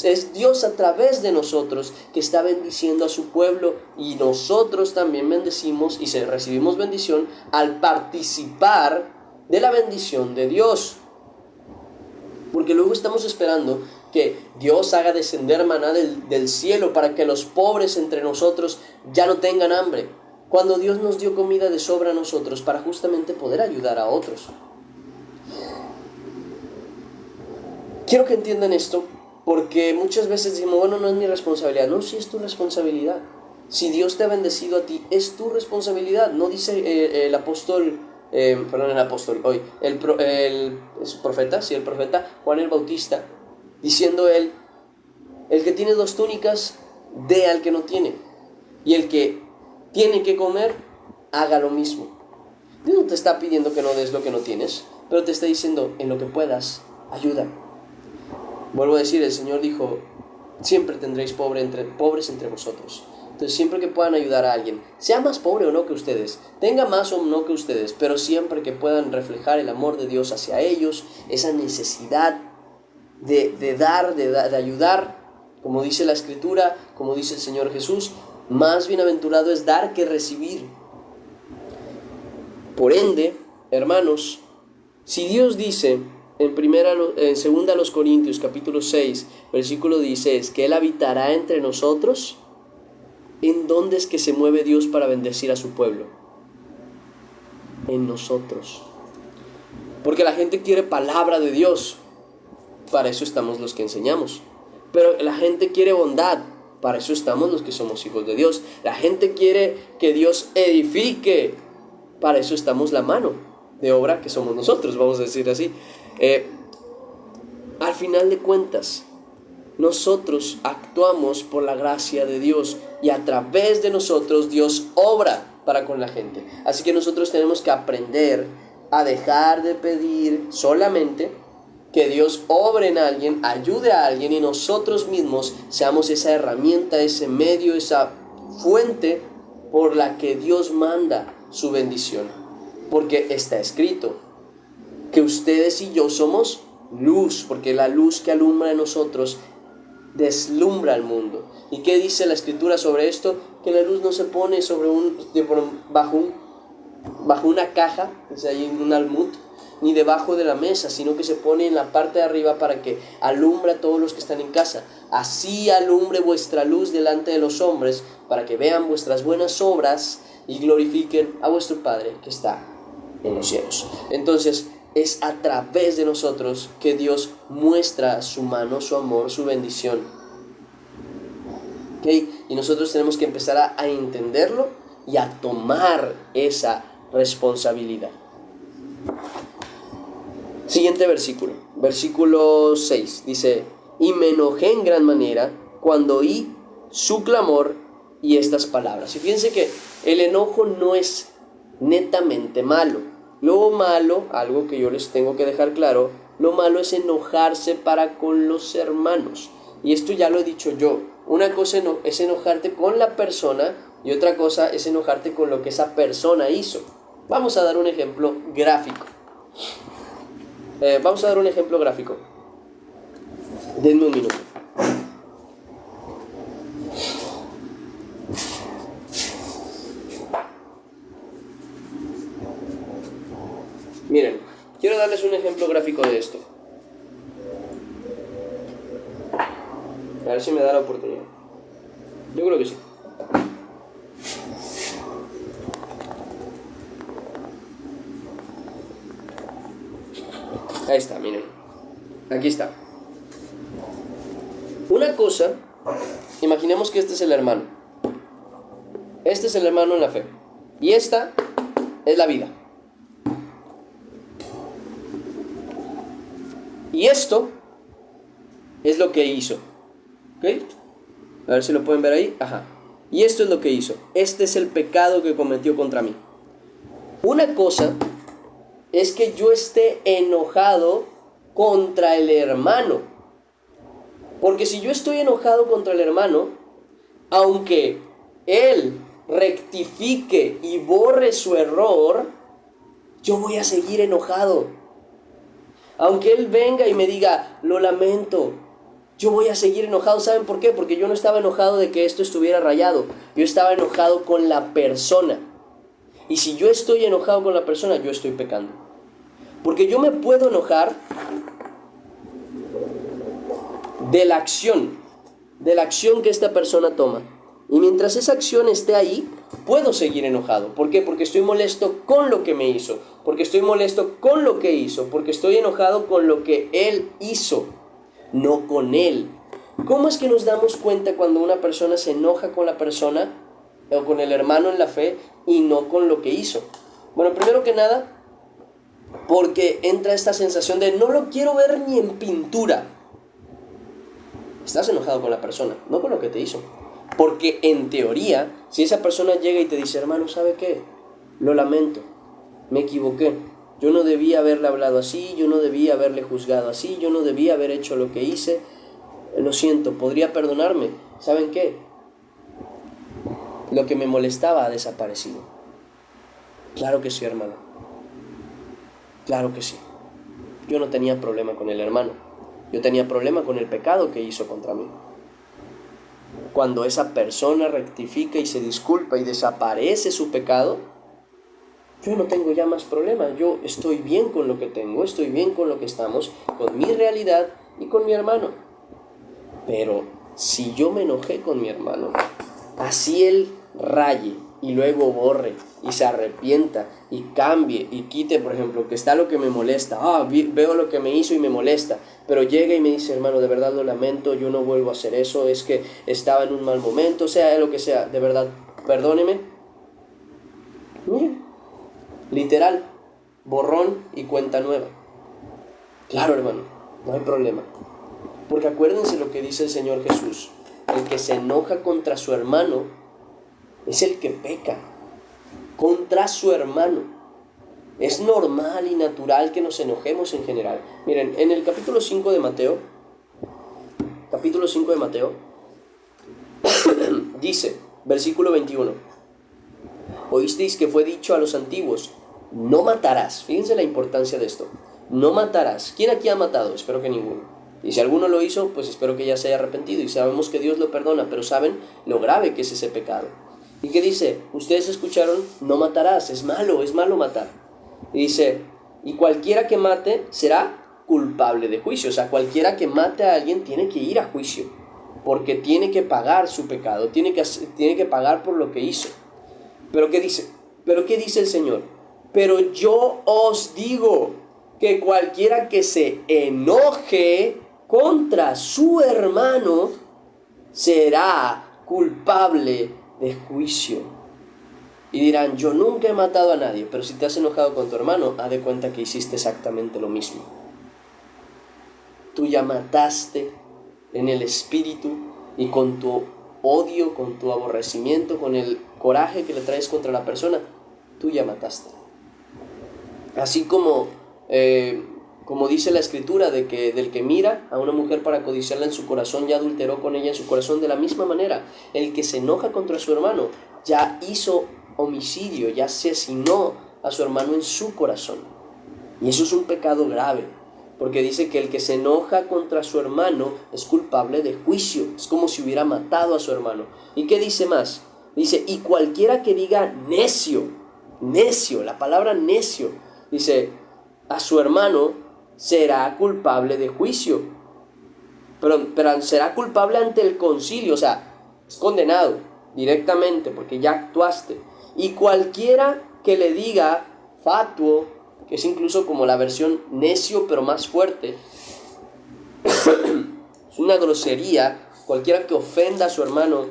es Dios a través de nosotros que está bendiciendo a su pueblo, y nosotros también bendecimos y recibimos bendición al participar de la bendición de Dios. Porque luego estamos esperando que Dios haga descender maná del cielo para que los pobres entre nosotros ya no tengan hambre, cuando Dios nos dio comida de sobra a nosotros para justamente poder ayudar a otros. Quiero que entiendan esto, porque muchas veces decimos, bueno, no es mi responsabilidad. No, sí es tu responsabilidad. Si Dios te ha bendecido a ti, es tu responsabilidad. No dice el profeta Juan el Bautista, diciendo él, el que tiene 2 túnicas, dé al que no tiene, y el que tiene que comer, haga lo mismo. Dios no te está pidiendo que no des lo que no tienes, pero te está diciendo, en lo que puedas, ayuda. Vuelvo a decir, el Señor dijo, siempre tendréis pobres entre vosotros. Entonces, siempre que puedan ayudar a alguien, sea más pobre o no que ustedes, tenga más o no que ustedes, pero siempre que puedan reflejar el amor de Dios hacia ellos, esa necesidad de dar, de ayudar, como dice la Escritura, como dice el Señor Jesús, más bienaventurado es dar que recibir. Por ende, hermanos, si Dios dice en 2 Corintios capítulo 6, versículo 16, que Él habitará entre nosotros, ¿en dónde es que se mueve Dios para bendecir a su pueblo? En nosotros. Porque la gente quiere palabra de Dios, para eso estamos los que enseñamos. Pero la gente quiere bondad, para eso estamos los que somos hijos de Dios. La gente quiere que Dios edifique, para eso estamos la mano de obra que somos nosotros, vamos a decir así. Al final de cuentas, nosotros actuamos por la gracia de Dios y a través de nosotros Dios obra para con la gente. Así que nosotros tenemos que aprender a dejar de pedir solamente que Dios obre en alguien, ayude a alguien y nosotros mismos seamos esa herramienta, ese medio, esa fuente por la que Dios manda su bendición. Porque está escrito que ustedes y yo somos luz, porque la luz que alumbra en nosotros deslumbra al mundo. ¿Y qué dice la Escritura sobre esto? Que la luz no se pone bajo una caja, es ahí en un almud, ni debajo de la mesa, sino que se pone en la parte de arriba para que alumbre a todos los que están en casa. Así alumbre vuestra luz delante de los hombres, para que vean vuestras buenas obras y glorifiquen a vuestro Padre que está en los cielos. Entonces, es a través de nosotros que Dios muestra su mano, su amor, su bendición. ¿Okay? Y nosotros tenemos que empezar a entenderlo y a tomar esa responsabilidad. Siguiente versículo, versículo 6, dice: y me enojé en gran manera cuando oí su clamor y estas palabras. Y fíjense que el enojo no es netamente malo. Lo malo, algo que yo les tengo que dejar claro, lo malo es enojarse para con los hermanos. Y esto ya lo he dicho yo. Una cosa es enojarte con la persona y otra cosa es enojarte con lo que esa persona hizo. Vamos a dar un ejemplo gráfico. Denme un minuto. Miren, quiero darles un ejemplo gráfico de esto. A ver si me da la oportunidad. Yo creo que sí. Ahí está, miren. Aquí está. Una cosa, imaginemos que este es el hermano. Este es el hermano en la fe. Y esta es la vida. Y esto es lo que hizo. ¿Ok? A ver si lo pueden ver ahí. Ajá. Y esto es lo que hizo. Este es el pecado que cometió contra mí. Una cosa es que yo esté enojado contra el hermano. Porque si yo estoy enojado contra el hermano, aunque él rectifique y borre su error, yo voy a seguir enojado. Aunque él venga y me diga, lo lamento, yo voy a seguir enojado. ¿Saben por qué? Porque yo no estaba enojado de que esto estuviera rayado. Yo estaba enojado con la persona. Y si yo estoy enojado con la persona, yo estoy pecando. Porque yo me puedo enojar de la acción que esta persona toma. Y mientras esa acción esté ahí, puedo seguir enojado. ¿Por qué? Porque estoy molesto con lo que me hizo. Porque estoy molesto con lo que hizo. Porque estoy enojado con lo que él hizo, no con él. ¿Cómo es que nos damos cuenta cuando una persona se enoja con la persona o con el hermano en la fe y no con lo que hizo? Bueno, primero que nada, porque entra esta sensación de no lo quiero ver ni en pintura. Estás enojado con la persona, no con lo que te hizo. Porque en teoría, si esa persona llega y te dice, hermano, ¿sabe qué? Lo lamento. me equivoqué. Yo no debía haberle hablado así, yo no debía haberle juzgado así, yo no debía haber hecho lo que hice. Lo siento, ¿podría perdonarme? ¿Saben qué? Lo que me molestaba ha desaparecido. Claro que sí, hermano. Claro que sí. Yo no tenía problema con el hermano. Yo tenía problema con el pecado que hizo contra mí. Cuando esa persona rectifica y se disculpa y desaparece su pecado, yo no tengo ya más problema. Yo estoy bien con lo que tengo, estoy bien con lo que estamos, con mi realidad y con mi hermano. Pero si yo me enojé con mi hermano, así él raye y luego borre y se arrepienta y cambie y quite, por ejemplo, que está lo que me molesta, veo lo que me hizo y me molesta, pero llega y me dice, hermano, de verdad lo lamento, yo no vuelvo a hacer eso, es que estaba en un mal momento, sea lo que sea, de verdad, perdóneme. Miren, literal, borrón y cuenta nueva. Claro, hermano, no hay problema. Porque acuérdense lo que dice el Señor Jesús. El que se enoja contra su hermano es el que peca contra su hermano. Es normal y natural que nos enojemos en general. Miren, en el capítulo 5 de Mateo, dice, versículo 21, oísteis que fue dicho a los antiguos, no matarás. Fíjense la importancia de esto. No matarás. ¿Quién aquí ha matado? Espero que ninguno. Y si alguno lo hizo, pues espero que ya se haya arrepentido. Y sabemos que Dios lo perdona, pero saben lo grave que es ese pecado. ¿Y qué dice? Ustedes escucharon, no matarás. Es malo matar. Y dice, y cualquiera que mate será culpable de juicio. O sea, cualquiera que mate a alguien tiene que ir a juicio. Porque tiene que pagar su pecado. Tiene que pagar por lo que hizo. ¿Pero qué dice? ¿Pero qué dice el Señor? Pero yo os digo que cualquiera que se enoje contra su hermano será culpable de juicio. Y dirán, yo nunca he matado a nadie, pero si te has enojado con tu hermano, haz de cuenta que hiciste exactamente lo mismo. Tú ya mataste en el espíritu y con tu odio, con tu aborrecimiento, con el coraje que le traes contra la persona, tú ya mataste. Así como dice la escritura del que mira a una mujer para codiciarla en su corazón, ya adulteró con ella en su corazón. De la misma manera, el que se enoja contra su hermano ya hizo homicidio, ya asesinó a su hermano en su corazón. Y eso es un pecado grave, porque dice que el que se enoja contra su hermano es culpable de juicio. Es como si hubiera matado a su hermano. ¿Y qué dice más? Dice, y cualquiera que diga necio, la palabra necio, dice, a su hermano será culpable de juicio. Pero será culpable ante el concilio, o sea, es condenado directamente porque ya actuaste. Y cualquiera que le diga fatuo, que es incluso como la versión necio pero más fuerte, es una grosería, cualquiera que ofenda a su hermano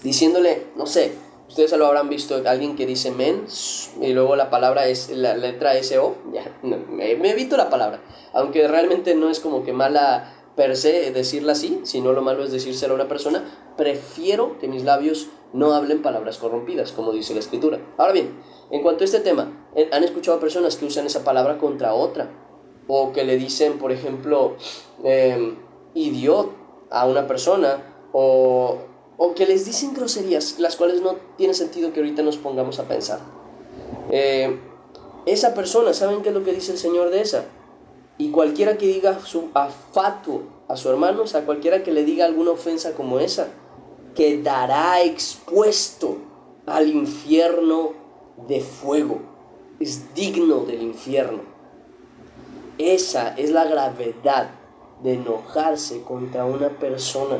diciéndole, no sé, ustedes lo habrán visto, alguien que dice men y luego la palabra es la letra SO, ya, no, me evito la palabra, aunque realmente no es como que mala per se decirla así, sino lo malo es decírselo a una persona. Prefiero que mis labios no hablen palabras corrompidas, como dice la escritura. Ahora bien, en cuanto a este tema, ¿han escuchado personas que usan esa palabra contra otra? O que le dicen, por ejemplo, idiota a una persona, o que les dicen groserías, las cuales no tiene sentido que ahorita nos pongamos a pensar. Esa persona, ¿saben qué es lo que dice el Señor de esa? Y cualquiera que diga fatuo a su hermano, o sea, cualquiera que le diga alguna ofensa como esa, quedará expuesto al infierno de fuego. Es digno del infierno. Esa es la gravedad de enojarse contra una persona.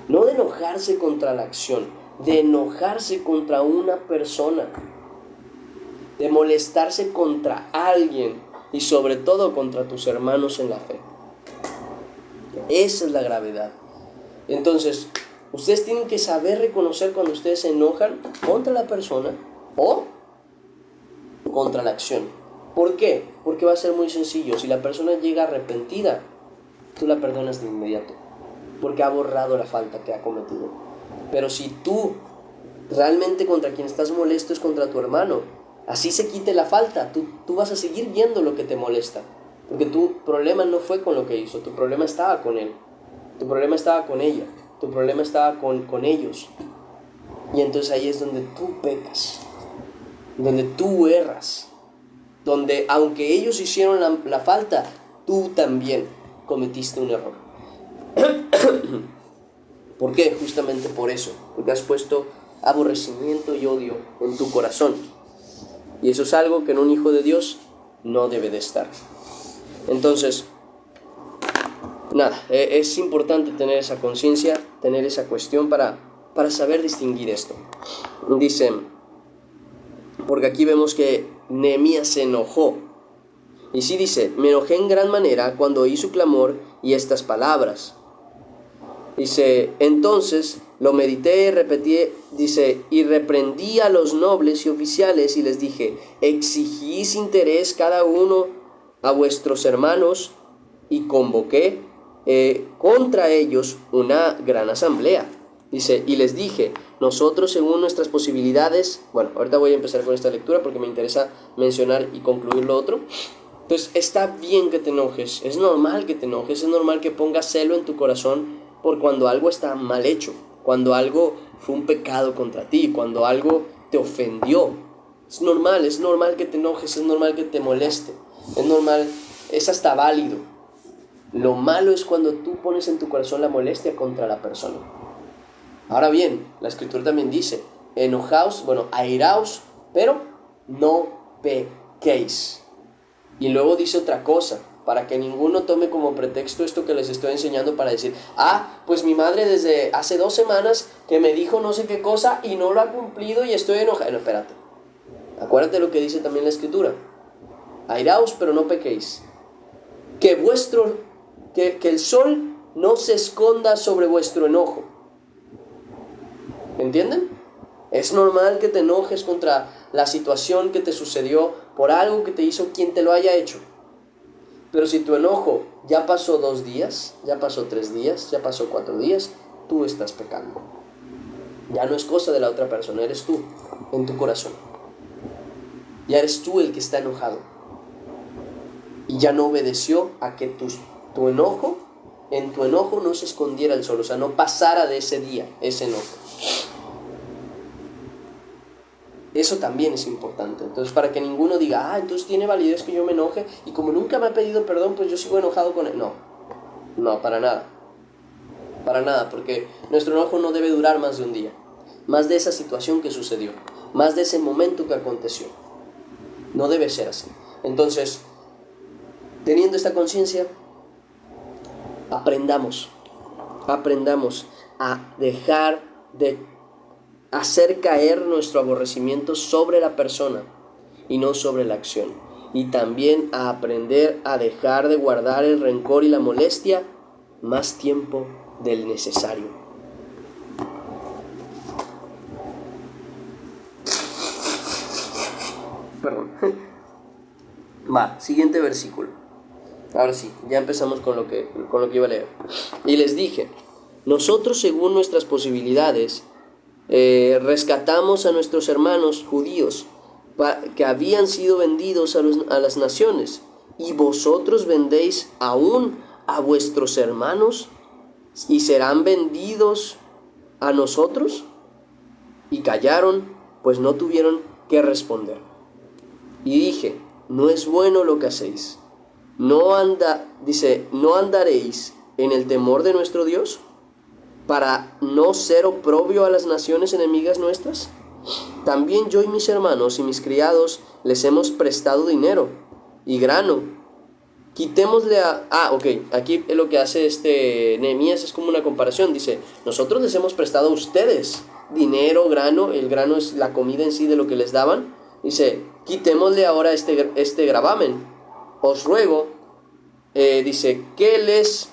No de enojarse contra la acción, de enojarse contra una persona, de molestarse contra alguien y sobre todo contra tus hermanos en la fe. Esa es la gravedad. Entonces, ustedes tienen que saber reconocer cuando ustedes se enojan contra la persona o contra la acción. ¿Por qué? Porque va a ser muy sencillo. Si la persona llega arrepentida, tú la perdonas de inmediato, porque ha borrado la falta que ha cometido. Pero si tú realmente contra quien estás molesto es contra tu hermano, Así se quite la falta, tú vas a seguir viendo lo que te molesta. Porque tu problema no fue con lo que hizo, tu problema estaba con él, tu problema estaba con ella, tu problema estaba con ellos. Y entonces ahí es donde tú pecas, donde tú erras, donde aunque ellos hicieron la falta, tú también cometiste un error. ¿Por qué? Justamente por eso, porque has puesto aborrecimiento y odio en tu corazón. Y eso es algo que en un hijo de Dios no debe de estar. Entonces, nada, es importante tener esa conciencia, tener esa cuestión para saber distinguir esto. Dice, porque aquí vemos que Nehemías se enojó. Y sí dice, me enojé en gran manera cuando oí su clamor y estas palabras. Dice, entonces lo medité y repetí, dice, y reprendí a los nobles y oficiales y les dije, exigís interés cada uno a vuestros hermanos, y convoqué contra ellos una gran asamblea. Dice, y les dije, nosotros según nuestras posibilidades, bueno, ahorita voy a empezar con esta lectura porque me interesa mencionar y concluir lo otro. Entonces, está bien que te enojes, es normal que te enojes, es normal que pongas celo en tu corazón por cuando algo está mal hecho, cuando algo fue un pecado contra ti, cuando algo te ofendió. Es normal que te enojes, es normal que te moleste, es normal, es hasta válido. Lo malo es cuando tú pones en tu corazón la molestia contra la persona. Ahora bien, la Escritura también dice, enojaos, airaos, pero no pequéis. Y luego dice otra cosa, para que ninguno tome como pretexto esto que les estoy enseñando para decir, pues mi madre desde hace 2 semanas que me dijo no sé qué cosa y no lo ha cumplido y estoy enojado. No, espérate. Acuérdate lo que dice también la Escritura. Airaos, pero no pequéis. Que el sol no se esconda sobre vuestro enojo. ¿Entienden? Es normal que te enojes contra la situación que te sucedió por algo que te hizo quien te lo haya hecho. Pero si tu enojo ya pasó 2 días, ya pasó 3 días, ya pasó 4 días, tú estás pecando. Ya no es cosa de la otra persona, eres tú, en tu corazón. Ya eres tú el que está enojado. Y ya no obedeció a que en tu enojo no se escondiera el sol, o sea, no pasara de ese día, ese enojo. Eso también es importante. Entonces, para que ninguno diga, entonces tiene validez que yo me enoje y como nunca me ha pedido perdón, pues yo sigo enojado con él. No, para nada. Para nada, porque nuestro enojo no debe durar más de un día. Más de esa situación que sucedió. Más de ese momento que aconteció. No debe ser así. Entonces, teniendo esta conciencia, aprendamos a dejar de hacer caer nuestro aborrecimiento sobre la persona y no sobre la acción. Y también a aprender a dejar de guardar el rencor y la molestia más tiempo del necesario. Perdón. Siguiente versículo. Ahora sí, ya empezamos con lo que iba a leer. Y les dije, nosotros según nuestras posibilidades rescatamos a nuestros hermanos judíos que habían sido vendidos a las naciones, y vosotros vendéis aún a vuestros hermanos y serán vendidos a nosotros. Y callaron, pues no tuvieron qué responder. Y dije, no es bueno lo que hacéis. ¿No andaréis en el temor de nuestro Dios para no ser oprobio a las naciones enemigas nuestras? También yo y mis hermanos y mis criados les hemos prestado dinero y grano. Quitémosle aquí lo que hace Nehemías es como una comparación. Dice, nosotros les hemos prestado a ustedes dinero, grano. El grano es la comida en sí de lo que les daban. Dice, quitémosle ahora este gravamen. Os ruego, dice, que les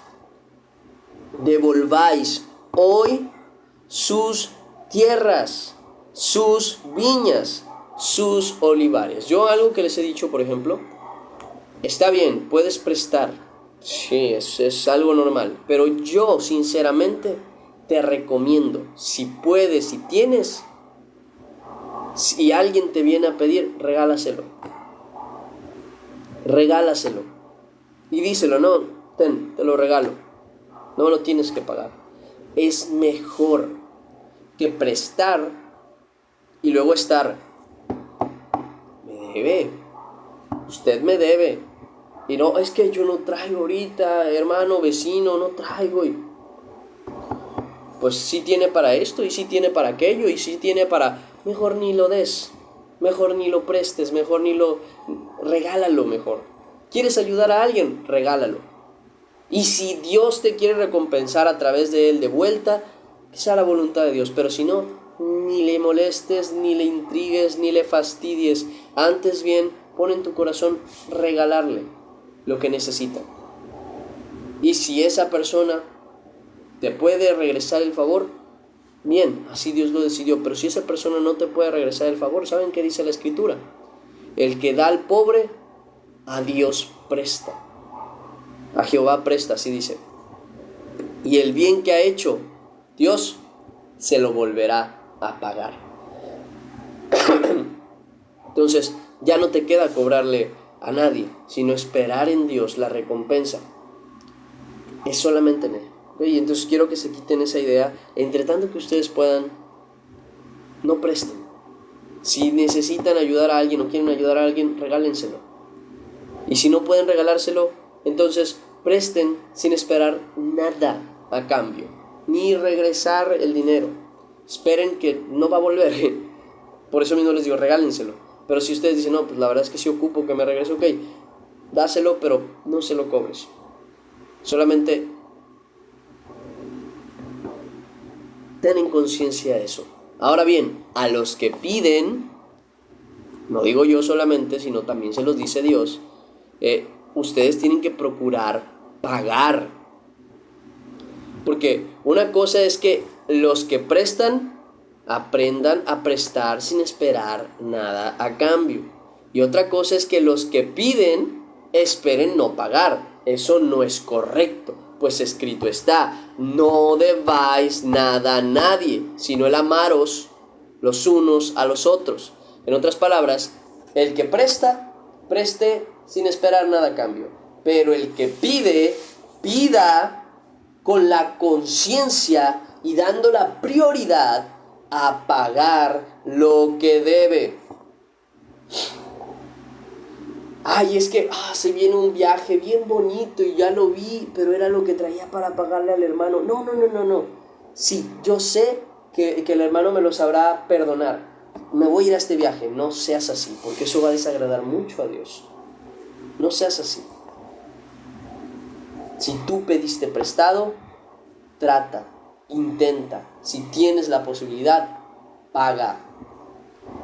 devolváis hoy sus tierras, sus viñas, sus olivares. Yo algo que les he dicho, por ejemplo, está bien, puedes prestar, sí, es algo normal, pero yo sinceramente te recomiendo, si puedes, si tienes, Si alguien te viene a pedir, regálaselo. Regálaselo. Y díselo, no, te lo regalo. No lo tienes que pagar. Es mejor que prestar y luego estar, me debe, usted me debe. Y no, es que yo no traigo ahorita, hermano, vecino, no traigo. Y pues sí tiene para esto, y sí tiene para aquello, y sí tiene para... Mejor ni lo des, mejor ni lo prestes, mejor ni lo... Regálalo mejor. ¿Quieres ayudar a alguien? Regálalo. Y si Dios te quiere recompensar a través de él de vuelta, que sea la voluntad de Dios. Pero si no, ni le molestes, ni le intrigues, ni le fastidies. Antes bien, pon en tu corazón regalarle lo que necesita. Y si esa persona te puede regresar el favor, bien, así Dios lo decidió. Pero si esa persona no te puede regresar el favor, ¿saben qué dice la Escritura? El que da al pobre, a Dios presta. A Jehová presta, así dice. Y el bien que ha hecho, Dios se lo volverá a pagar. Entonces, ya no te queda cobrarle a nadie, sino esperar en Dios la recompensa. Es solamente en Él. Y entonces quiero que se quiten esa idea. Entre tanto que ustedes puedan, no presten. Si necesitan ayudar a alguien o quieren ayudar a alguien, regálenselo. Y si no pueden regalárselo, entonces presten sin esperar nada a cambio, ni regresar el dinero. Esperen que no va a volver. Por eso mismo les digo, regálenselo. Pero si ustedes dicen, no, pues la verdad es que sí ocupo que me regrese, ok, dáselo, pero no se lo cobres. Solamente ten en conciencia eso. Ahora bien, a los que piden, no digo yo solamente, sino también se los dice Dios, ustedes tienen que procurar pagar. Porque una cosa es que los que prestan aprendan a prestar sin esperar nada a cambio. Y otra cosa es que los que piden esperen no pagar. Eso no es correcto, pues escrito está: no debáis nada a nadie, sino el amaros los unos a los otros. En otras palabras, el que presta, preste sin esperar nada a cambio. Pero el que pide, pida con la conciencia y dando la prioridad a pagar lo que debe. Ay, es que se viene un viaje bien bonito y ya lo vi, pero era lo que traía para pagarle al hermano. No. Sí, yo sé que el hermano me lo sabrá perdonar. Me voy a ir a este viaje. No seas así, porque eso va a desagradar mucho a Dios. No seas así. Si tú pediste prestado, trata, intenta. Si tienes la posibilidad, paga.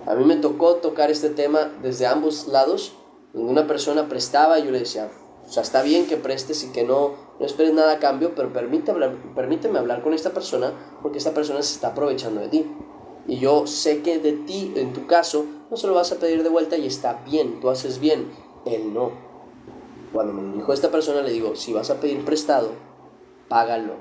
A mí me tocó tocar este tema desde ambos lados, donde una persona prestaba y yo le decía, o sea, está bien que prestes y que no esperes nada a cambio, pero permíteme hablar con esta persona, porque esta persona se está aprovechando de ti. Y yo sé que de ti, en tu caso, no se lo vas a pedir de vuelta y está bien, tú haces bien, él no. Cuando me lo dijo esta persona, le digo, si vas a pedir prestado, págalo.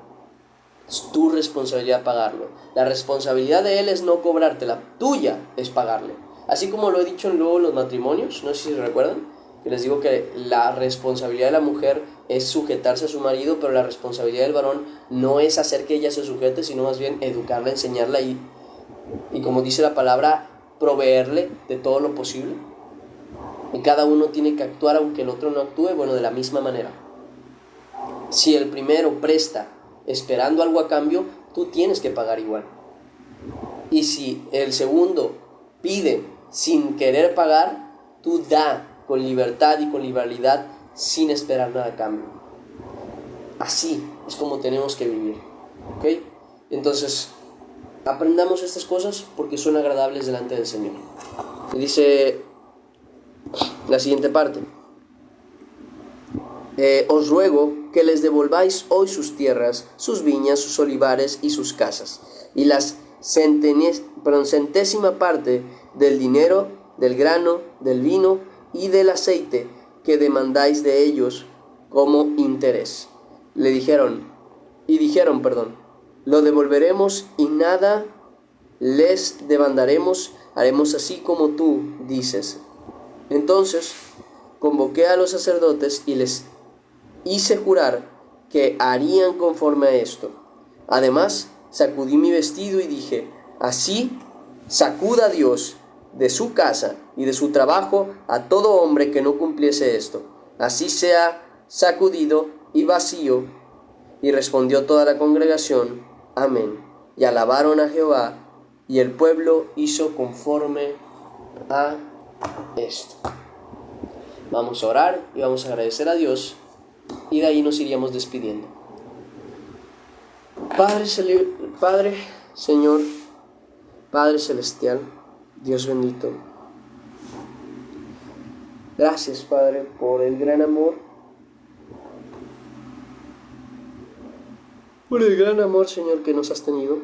Es tu responsabilidad pagarlo. La responsabilidad de él es no cobrarte, la tuya es pagarle. Así como lo he dicho luego en los matrimonios, no sé si se recuerdan, que les digo que la responsabilidad de la mujer es sujetarse a su marido, pero la responsabilidad del varón no es hacer que ella se sujete, sino más bien educarla, enseñarla y como dice la palabra, proveerle de todo lo posible. Y cada uno tiene que actuar aunque el otro no actúe, bueno, de la misma manera. Si el primero presta esperando algo a cambio, tú tienes que pagar igual. Y si el segundo pide sin querer pagar, tú da con libertad y con liberalidad sin esperar nada a cambio. Así es como tenemos que vivir, ¿ok? Entonces, aprendamos estas cosas porque son agradables delante del Señor. Y dice la siguiente parte: os ruego que les devolváis hoy sus tierras, sus viñas, sus olivares y sus casas, y las centésima parte del dinero, del grano, del vino y del aceite que demandáis de ellos como interés. Dijeron, lo devolveremos y nada les demandaremos, haremos así como tú dices. Entonces convoqué a los sacerdotes y les hice jurar que harían conforme a esto. Además, sacudí mi vestido y dije, así sacuda Dios de su casa y de su trabajo a todo hombre que no cumpliese esto. Así sea sacudido y vacío. Y respondió toda la congregación, amén. Y alabaron a Jehová, y el pueblo hizo conforme a esto. Vamos a orar y vamos a agradecer a Dios, y de ahí nos iríamos despidiendo. Padre, Señor, Padre Celestial, Dios bendito, gracias, Padre, por el gran amor, Señor, que nos has tenido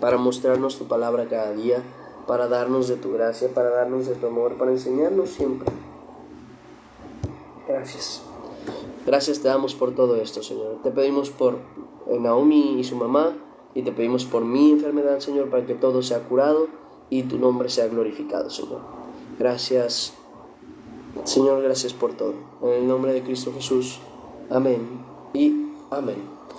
para mostrarnos tu palabra cada día, para darnos de tu gracia, para darnos de tu amor, para enseñarnos siempre. Gracias. Gracias te damos por todo esto, Señor. Te pedimos por Naomi y su mamá, y te pedimos por mi enfermedad, Señor, para que todo sea curado y tu nombre sea glorificado, Señor. Gracias, Señor, gracias por todo. En el nombre de Cristo Jesús. Amén y amén.